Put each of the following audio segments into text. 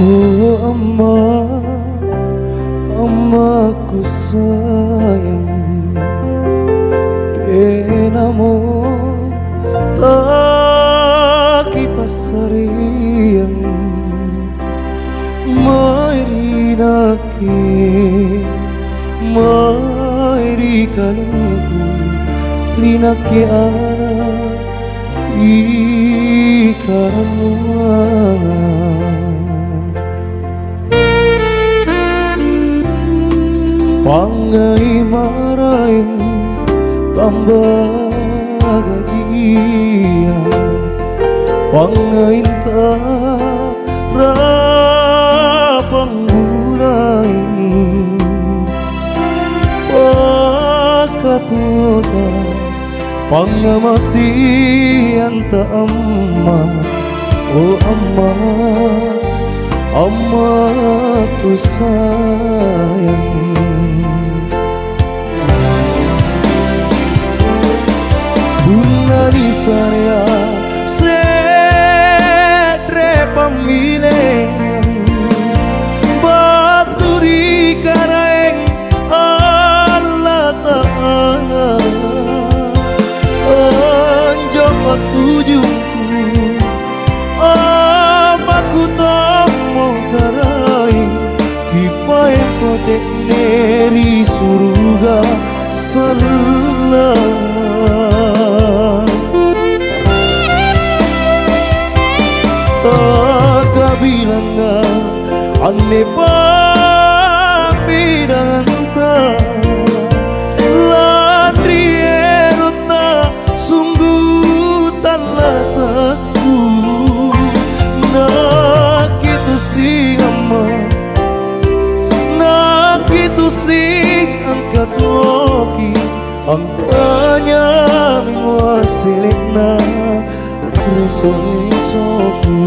Oh Amma, Ammaku sayang, penamo tak pasarian, mairi nake, mairi kalingku, linake anak ikaramana. Pangai marayang tambah gagia, pangai rapang gulain, pakatuta pangamasian ta amma, oh amma, Ammaku sayang. Bunga di saya sedre pamilih, batu di kareng Allah Ta'ala, anjak patujungku, amaku tomo karai, kipai kotek neri surga sana. Bilanga ane pamidanta ladri erota sungguh talasaku nak itu si amma, nak itu si angkat toki angkanya mingwasilena reso-resoku.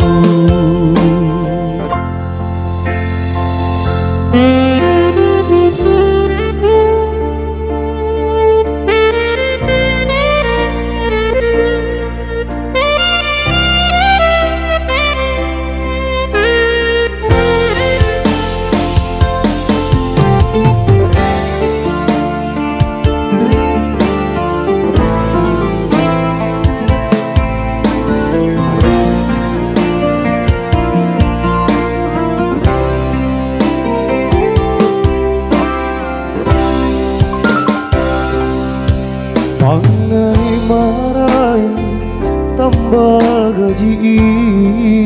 Pangai marayang tambah gajian,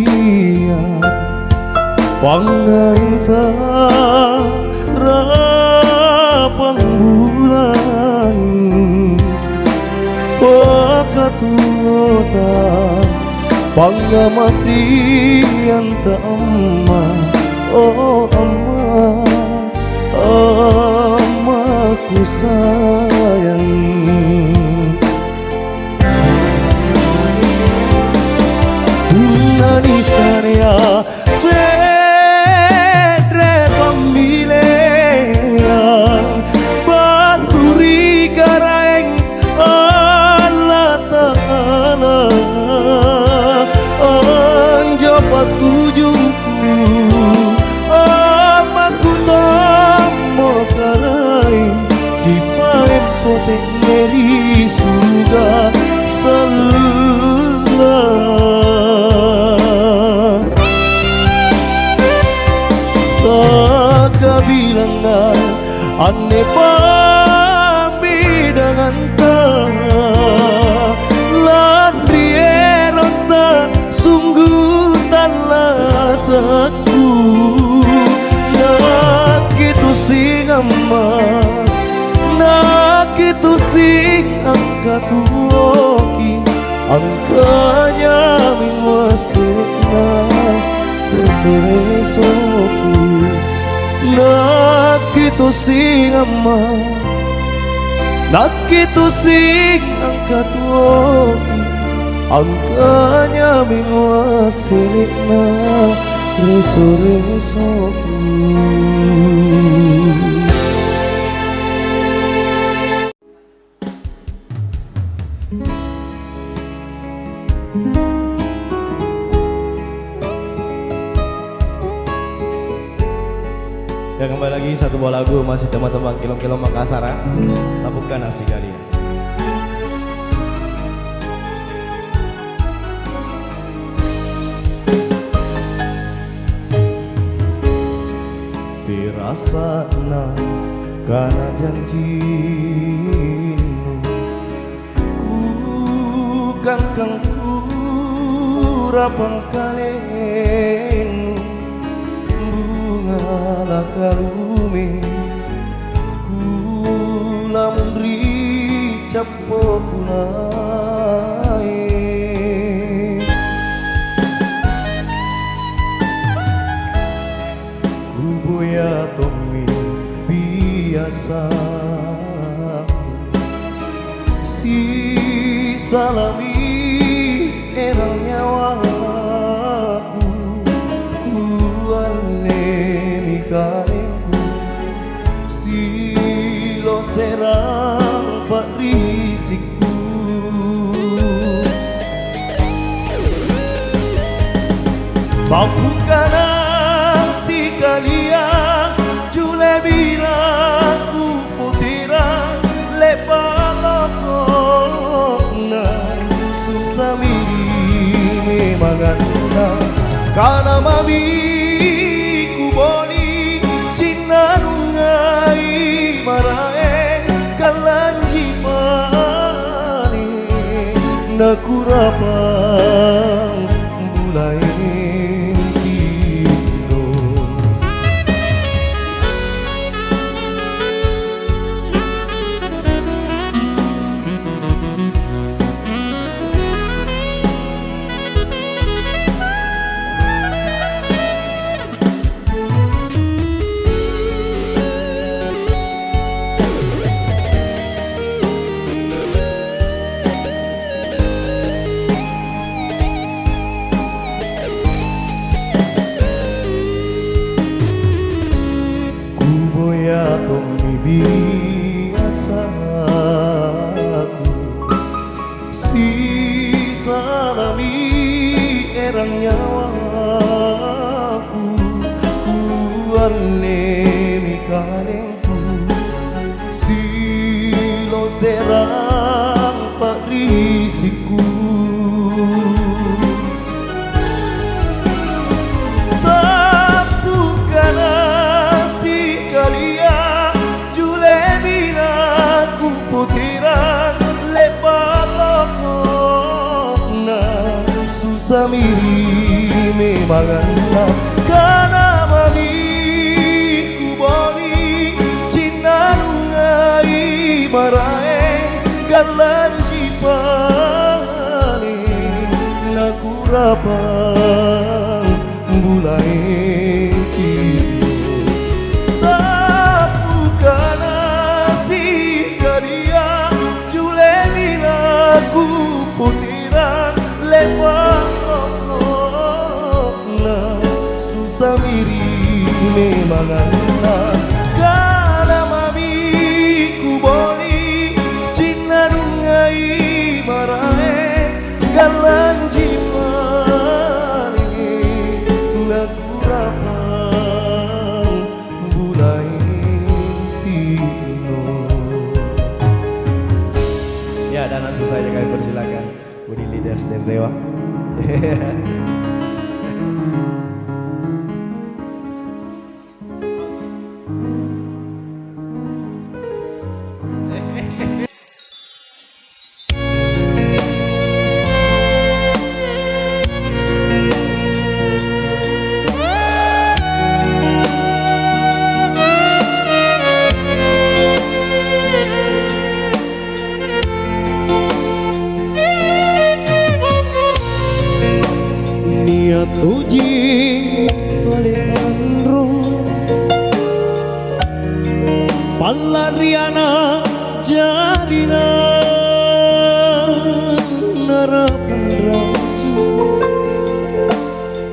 pangai rapang bulan, pakatuota pangamasian ta amma, oh amma, Ammaku sayang. Bunga di sana sedre pamilih, baturi kareng Allah Ta'ala, anjak patujungku, amaku tomo karai, kipai potek neri surga sana. Kabilangan ane pamidanganta ladri erota sungguh talasaku nak itu sing amma, nak itu sing angkat woki angkanya mingwasilna reso-resoku. Nak itu sing amma, nak itu sing angkat woki angkanya mingwasilna reso-resoku. Ya kembali lagi satu buah lagu masih teman-teman Kilom-Kilom Makassar. Lapukan nasi kalian. Dirasana karena janjimu ku kangkang kurapang kalenu bunga kalumi kula mundri capo pulai kubuya tomi biasa si salami erang nyawaku kuale mikalengku silo serang patrisikku Bapukana si kalian jule bilaku putira lepalokona susamiri memanganda karena mami ku boli cinanungai marae kalanji mani nakurapang mulai biasaku si salami erang nyawaku kuane mikalengku silo serang patrisiku samiri memanganda karena mami ku boli cinanungai marae galanji pani nakurapang mulai kini tapukana si kalia jule minaku putiran lewat samiri memanganda karena mami ku boli cinanungai marae galanji mani nakurapang bulai tino. Ya, dan langsung saja kami persilakan Budi Leaders dan Rewa. Tuji tole andro Palariana jarina narapan raju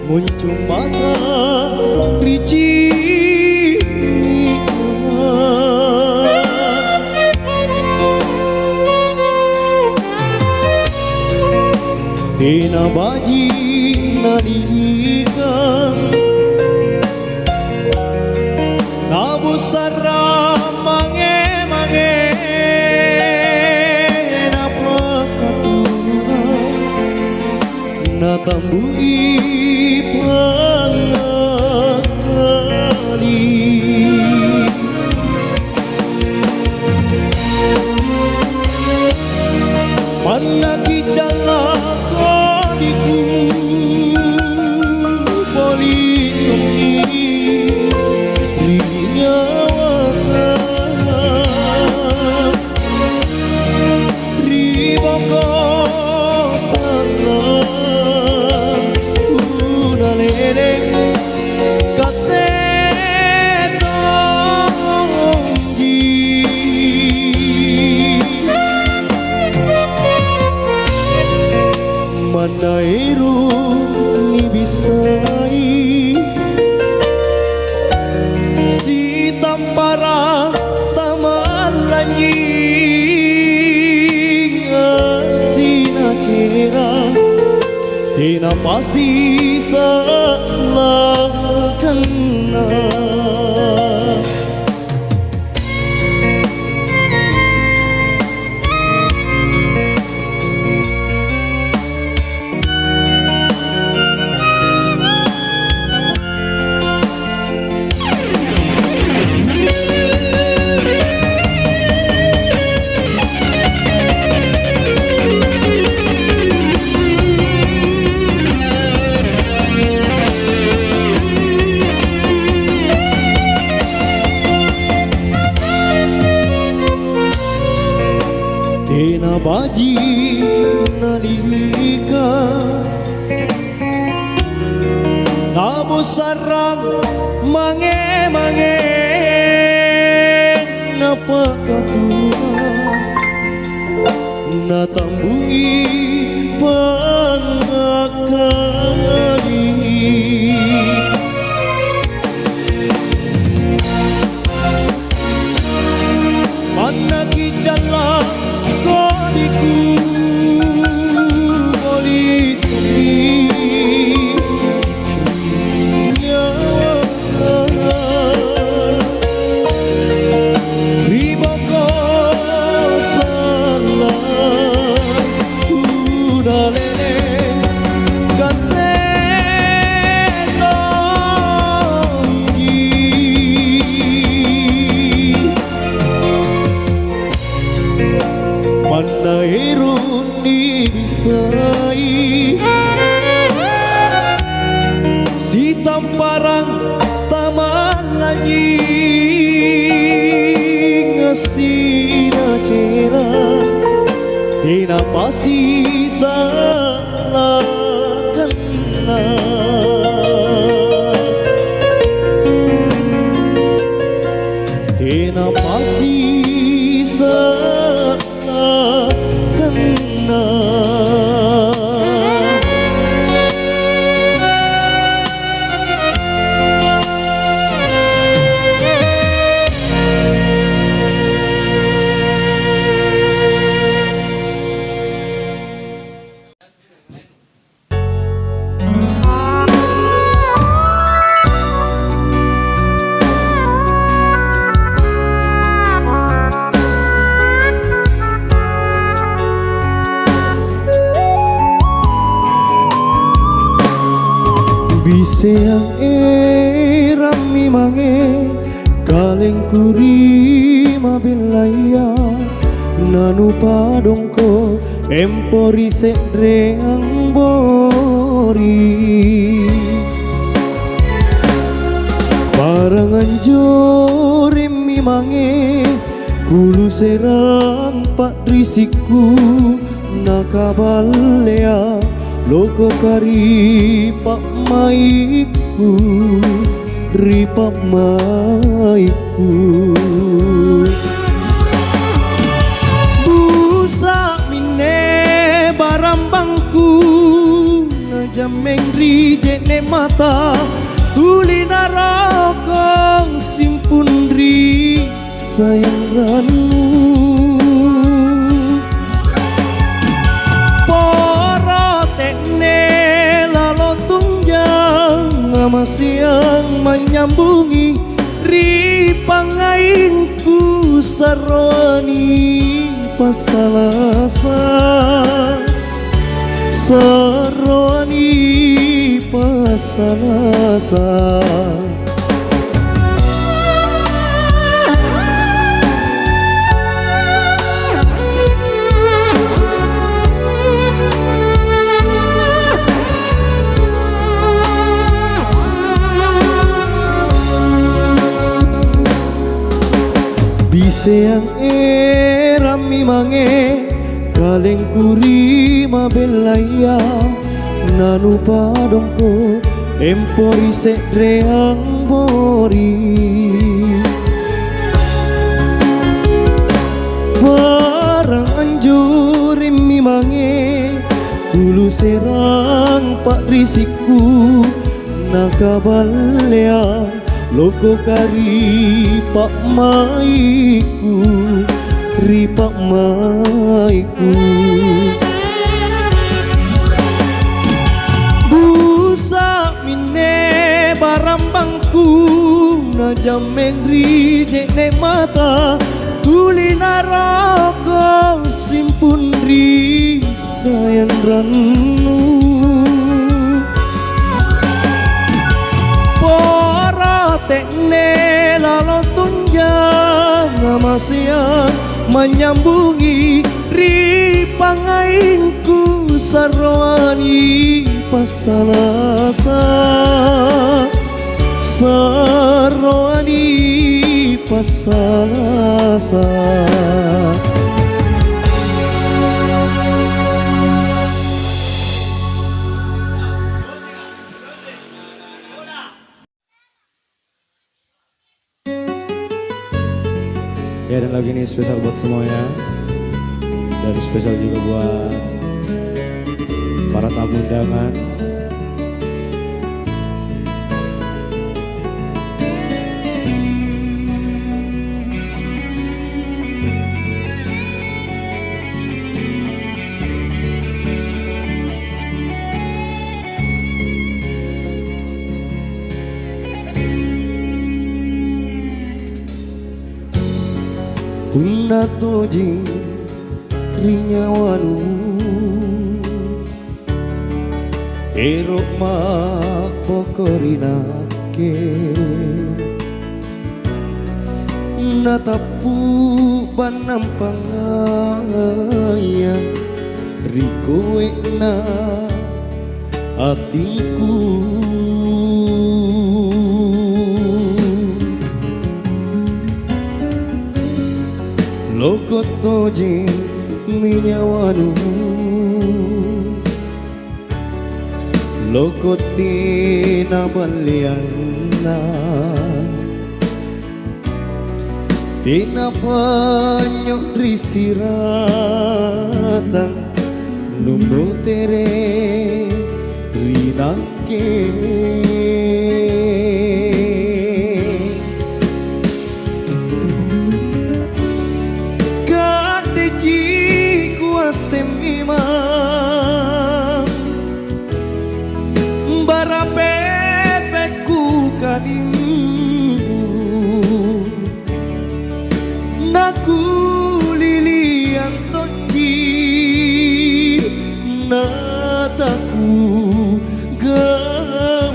muncul mata rici tina baji nadikan natambui pangakali manaki jalakoniku politomi rinyawana riboko sana unalele manairu ni bisai si tampara tamalanyi asina cera tina pasi salah kena Tena baji nalilika Nabu sarang mange-mange napakatua natambungi pangakali manaki jalan kodiku politomi riboko salah unalele manairu ni bisai si tamparang taman lagi ngasina cera tina pasi salah kena tina pasi salah kena Biseang rami mange kaleng kuri mabelaya nanu padongko empori sedreang bori parangan jore mi mange kulu serang pak risiku nakabalea loko kari pak maiku ripak maiku busa mine barambangku najameng rijene mata tulina rokong simpun ri sayang ranu siang menyambungi ripangainku saroni pasalasa sarwani pasalasa. Biseang rami mange kaleng kuri mabelaya nanu padongko empori sekreang bori barang anjuri mi mange dulu serang pak risiku nakabalea loko kari pak maiku ripak maiku busa mine barambangku na jameng rije ne mata tuli naroko simpun ri sayang ranu tekne lalo tunjang ngamasya menyambungi ripangainku sarwani pasalasa sarwani pasalasa. Ya, dan lagu ini spesial buat semuanya, dan spesial juga buat para tamu undangan. Puna toji rinyawanu erok ma pokorinake natapu banampangaya rikowe na atiku lokot toje minyawanu lokot tinabaliana tinapanyok risiratang numbo tere rinake semimang barapepeku kalimbu naku lilian toki nataku gaukan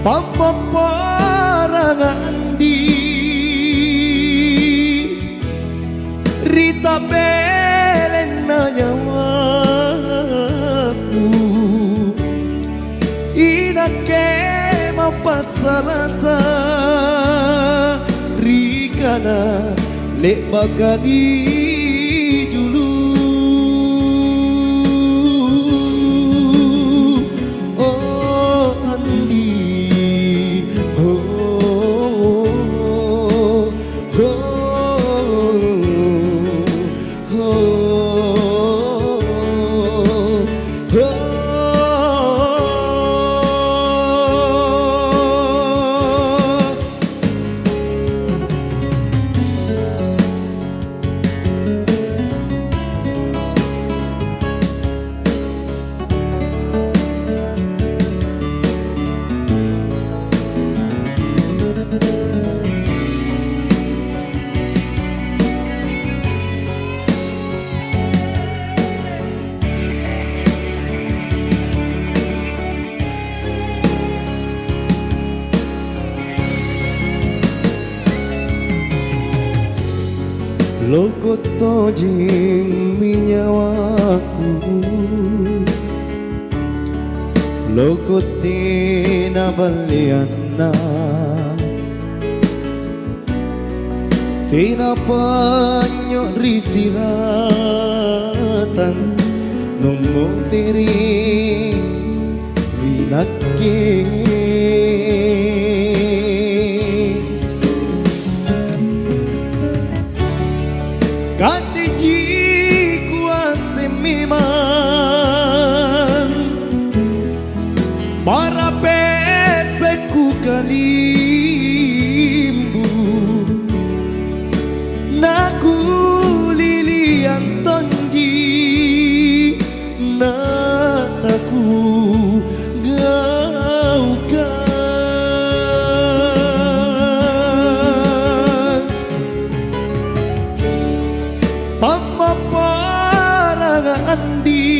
papa Rita belen nyawaku inake mapasarasa rikana lek bagani julu oh andi oh Lokot tojing minyawaku, lokot tinabaliana, tinapanyo risiratan, nomo tiri rinake. Kadiji kuase memang para pepeku kalimbu naku lilian tonji nataku gaukan andi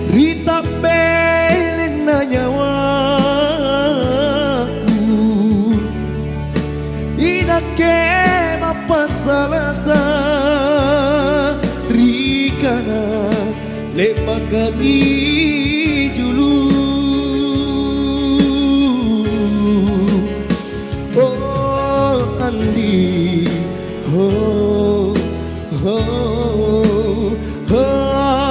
Rita belen na nyawaku inake mapasalasa rikana lepagani julu oh andi oh oh oh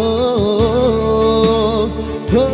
oh oh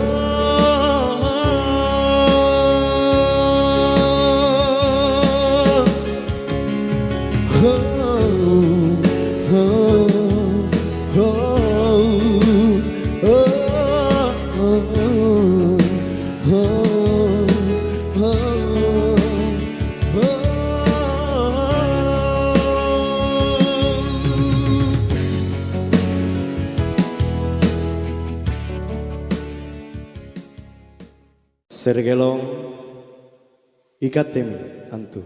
Sergelong ikat temi antu.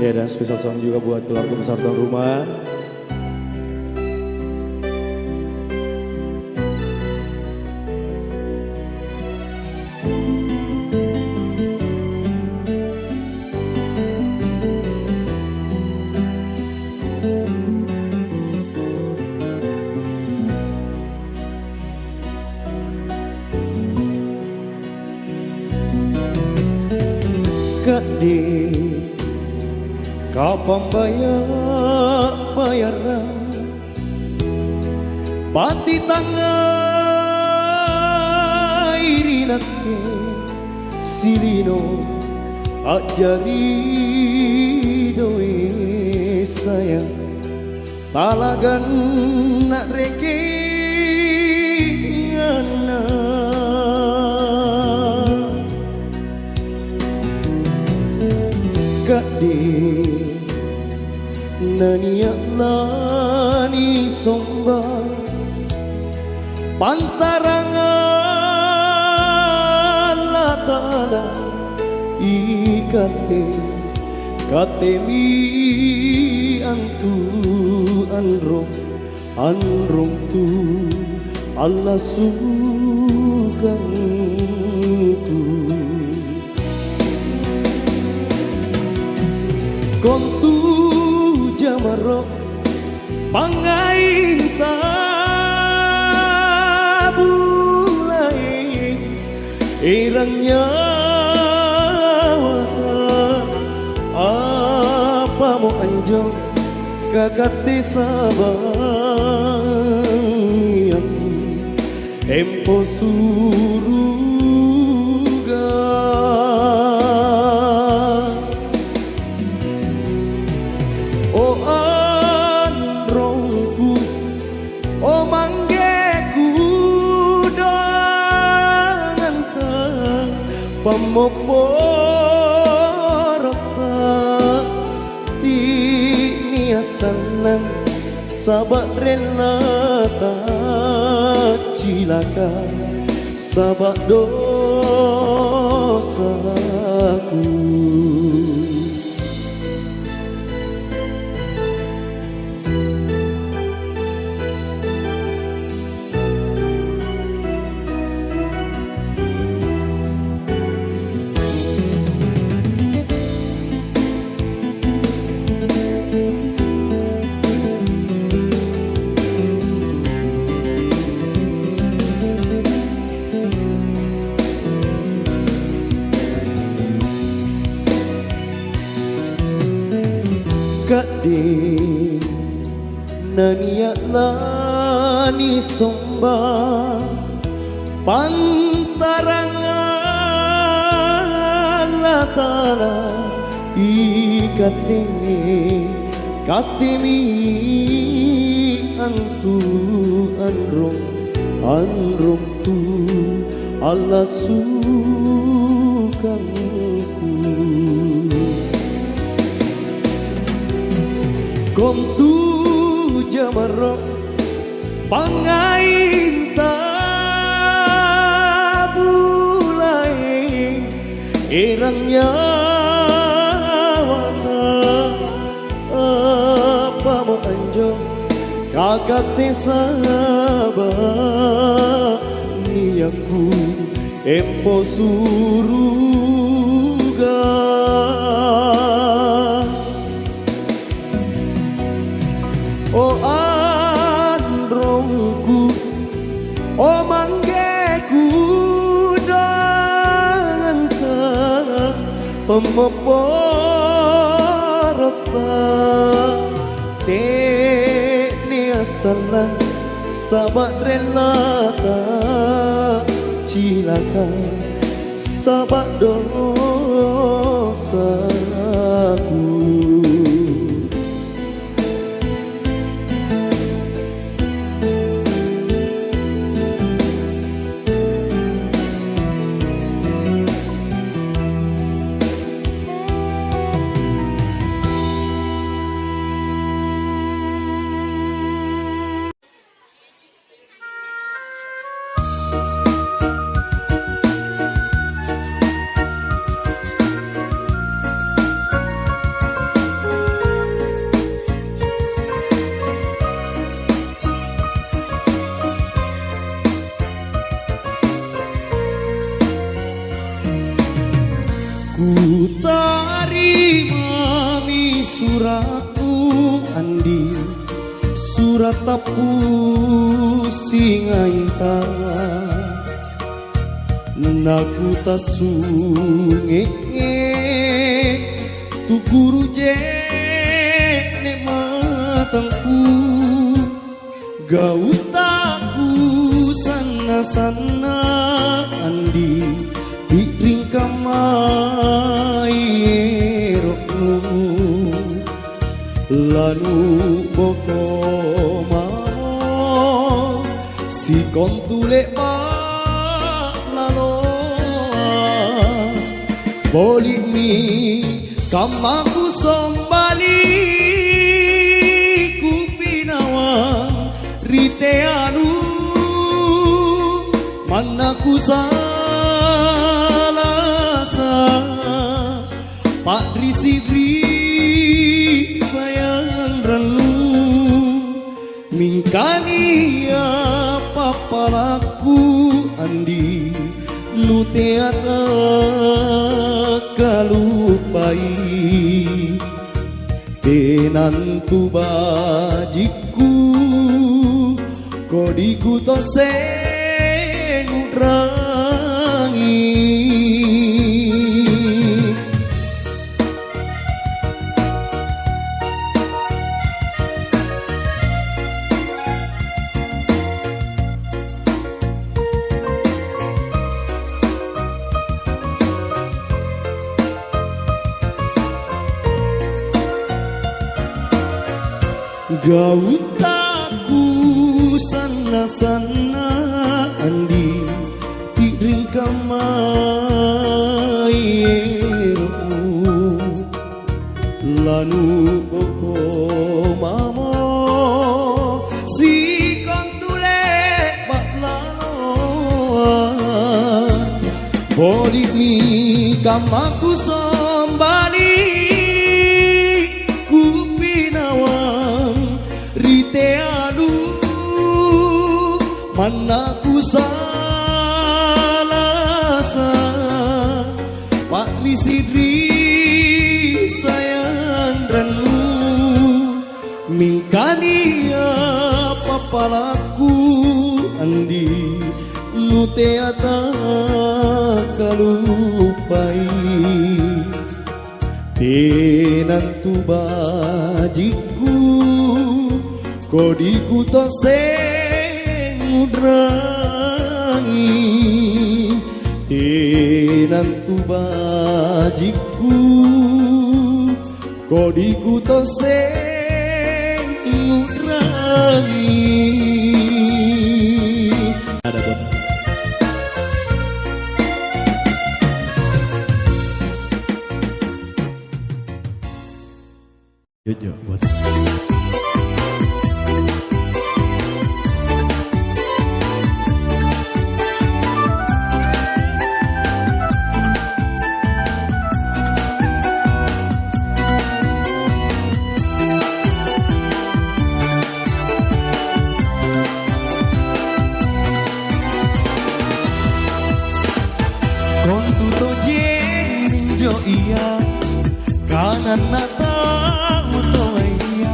Ya, dan spesial song juga buat keluarga besar tuan rumah. Kadi kapan bayaran pati tangan irinake silino ajari doe sayang talagan nak reke ngana Kadi naniak nani somba pantarangan latala ikate katemi antu anrong tu Allah suganku kontu jamaro pangain tabulai irangnya apa mau anjong kakati sabang empo suruga pamoporota tiniasan sabak renata cilaka sabak dosaku. kade naniak lani somba pantarangan latala ikate katemi antu anrong tu ala sukangku kom tu jamarok pangainta bulai erangnya apa mau anjo kakak tesaba ni aku empo suruga oh androngku oh manggeku dengan pemeporota tekni asalah sahabat relata cilaka sahabat dosaku. Ku tarima mi suratmu andi surat tapu singanta naku tasunge tu guru je ne matangku gautaku sana andi piring kamai rokmu lanu boko mau si kontule lalo boli mi kamaku sombali kupinawang riteanu manaku Pak Risibri sayang relu mingkani apa palaku andi nu teata kalupai tenantu bajiku kodiku tose ngudrangi gautaku sana andi tidring kamairmu lanu boko mamo si kontule baklano bodi mi kamaku sombali riteadu manaku salasa Pak Lisidri sayang ranu mingkani apa palaku andi nu teata kalupai tenantu bajiku kodiku to sing ngudrangi tinantu bajiku kodiku to sing ngudrangi. Ada buat Jojo buat kontu to jeng ninjo iya kanan nata uto iya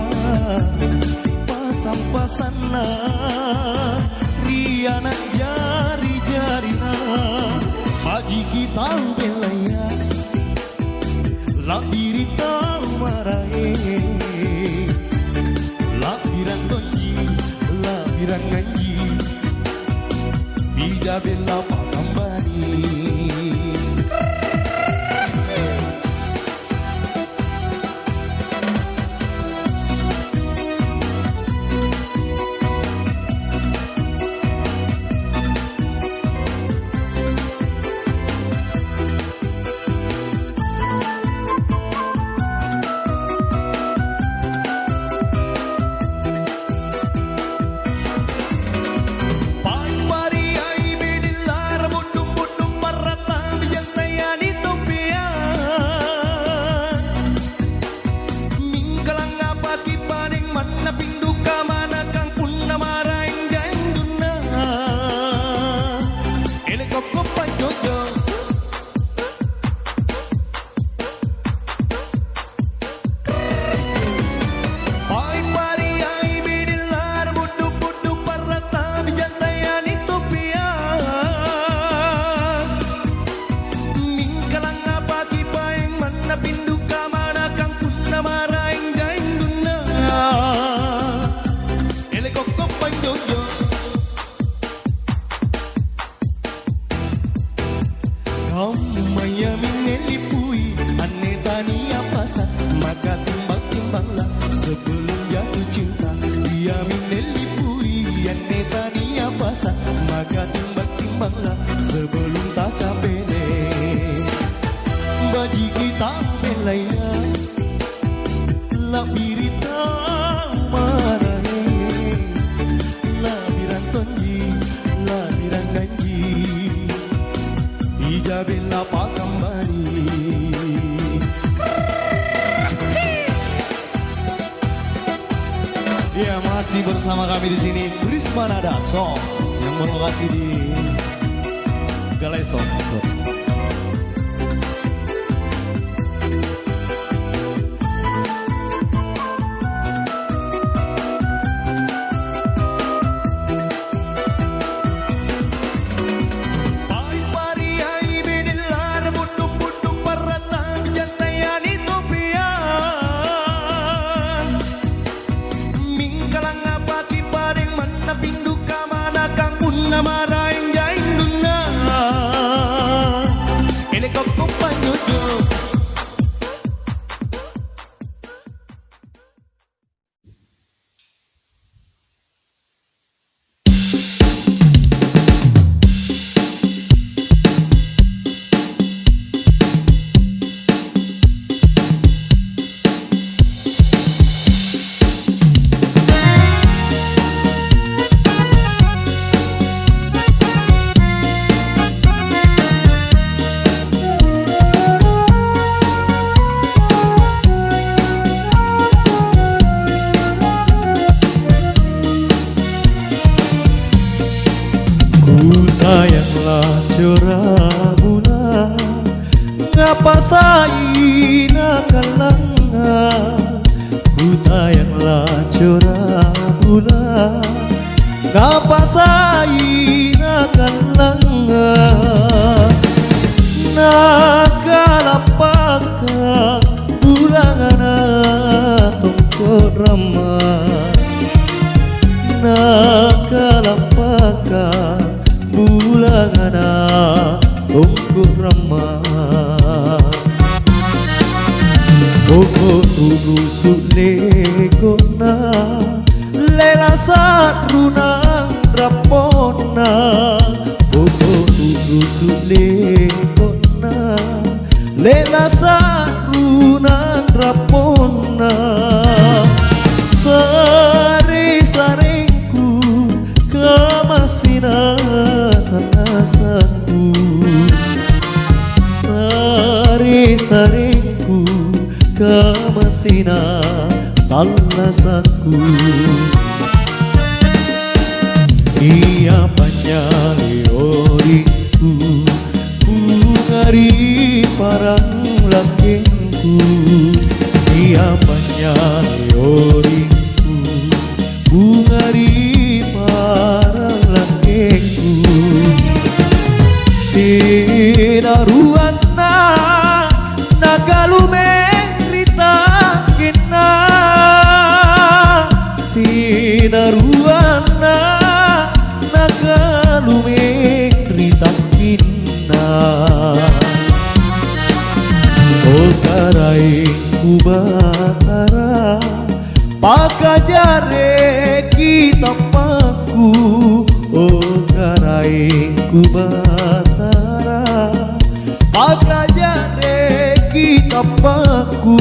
pasang-pasang na riana jari-jari na haji kita belaya labiri tau marahe labiran tonji labiran nganji bija bela pakambani. Maya minelipui aneh tania pasat maka timbang-timbanglah sebelum jatuh cinta. Dia minelipui aneh tania pasat maka timbang-timbanglah sebelum tak capele. Baji kita belaya labiri tau marane labiran tonji labiran ganji Ijabilla pakambani. Ya, masih bersama kami di sini Prisma Nada Song yang berlokasi di Galesong. Maraing jaing duna ele kokko panyojo. Sayanglah curah bulan ngapa saina kalangan. Ku tayanglah curah bulan ngapa saina kalangan. Nakalapaka bulangan tongko Poko rusuk legona lela sarunang rapona. Poko rusuk legona lela sarunang rapona. Sare-sarengku kemasinatan asaku. Sare-sarengku kemasinatan asaku. Ia panyalioriku bungari parang lakengku. Ia panyalioriku bungari parang lakengku. Tidak ruana nagalume rita kena. Tidak ruana nagalume rita kena. Oh karai kubatara pakajare kita paku. Oh karai kubatara pakajare kita paku.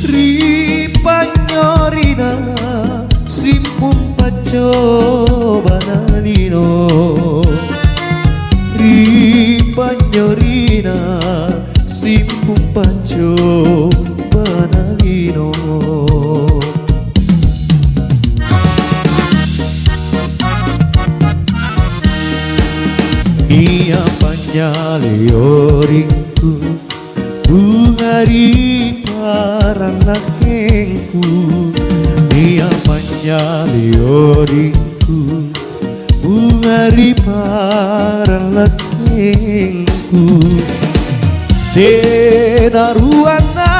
Ripanyorina simpung pacoba nalino. Ripanyorina simpung pacoba nalino. Ia panyalioriku bungari parang lakengku. Ia panyalioriku bungari parang lakengku. Tena ruana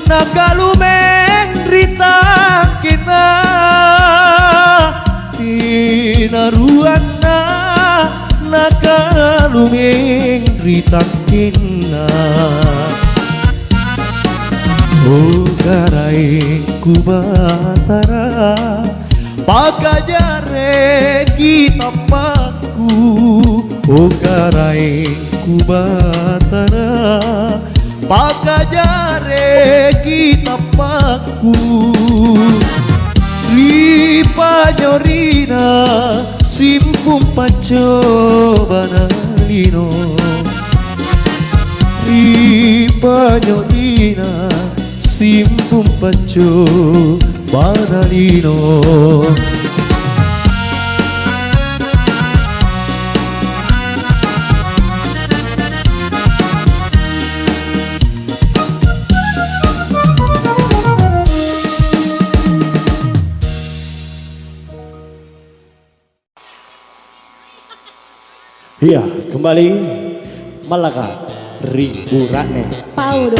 nagalumeng rita kena. Tena ruana nagalumeng rita kena. Oh garai kubatara pakajare kita paku. Oh garai kubatara pakajare kita paku. Ripanyorina simpung pacoba nalino. Ripanyorina simpung pacoba nalino. Iya, kembali Malaka Riburane. Paudo.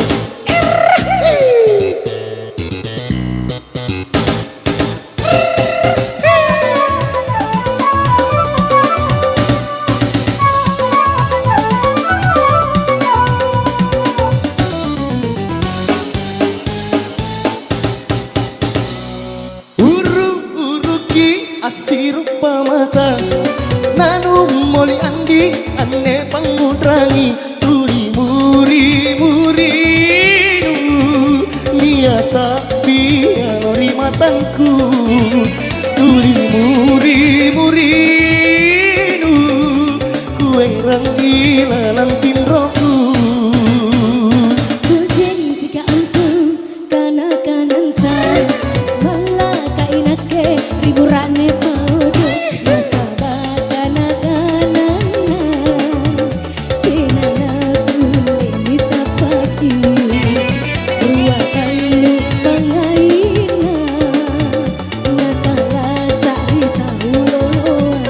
Uru-uruki asiru pamata nanu moli andi ane pangudrangi. Tuli muri-murinu niata piano di matangku. Tuli muri-murinu kuerang ilalang timroku. Kujen jika engkau kanak-kanan tan Malaka inake riburane paudo. Nasabah kanak-kanan Tinanaku lindita pagi. Ruakan lu pangaina Natala sarita uloan.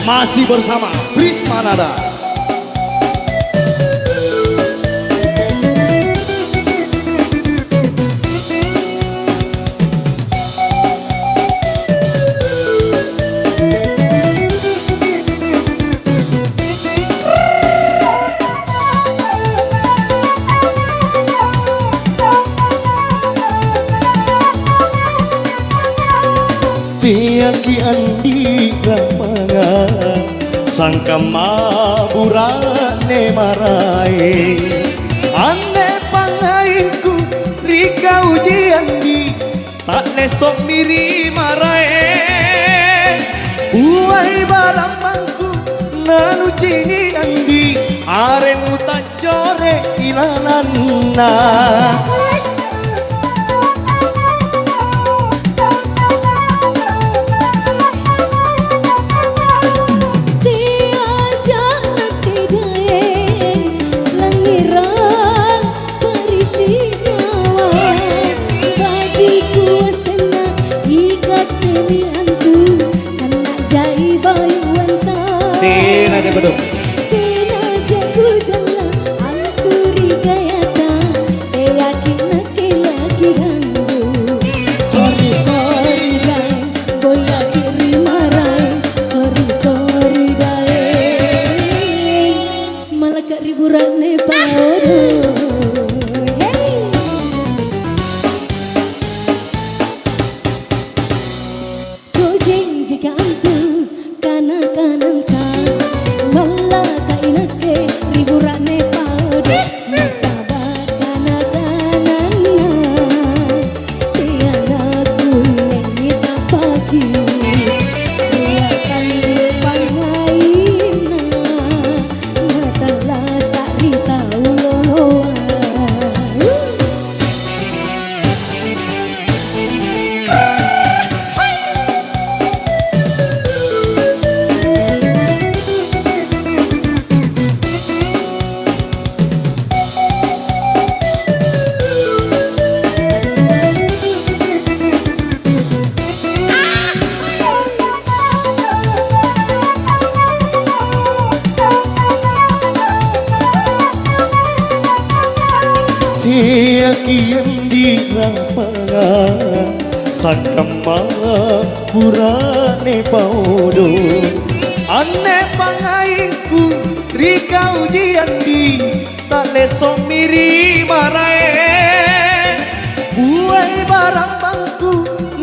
Masih bersama Prismanada. sangka maburane marai ane pangainku rika ujian di tak lesok miri marai uai barang mangku nanu cini andi aren utan jore ilananna Betul. Kian di lapangan sakama purane paudo ane pangainku rika ujian di tak lesok miri marae buai barang bangku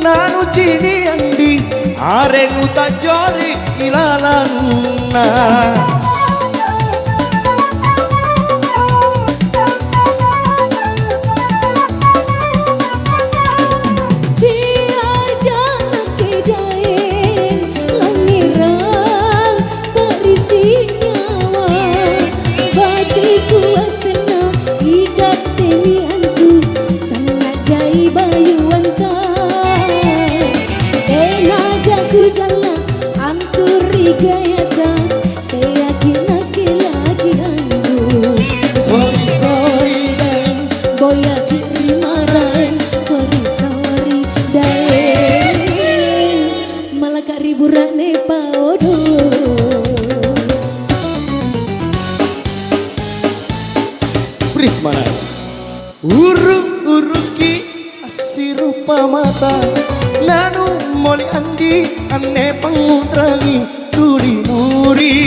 nanu cini andi areng utan jori ilalana Prismana Uruki asirupa mata nanu moli andi ane pangudrangi turi nuri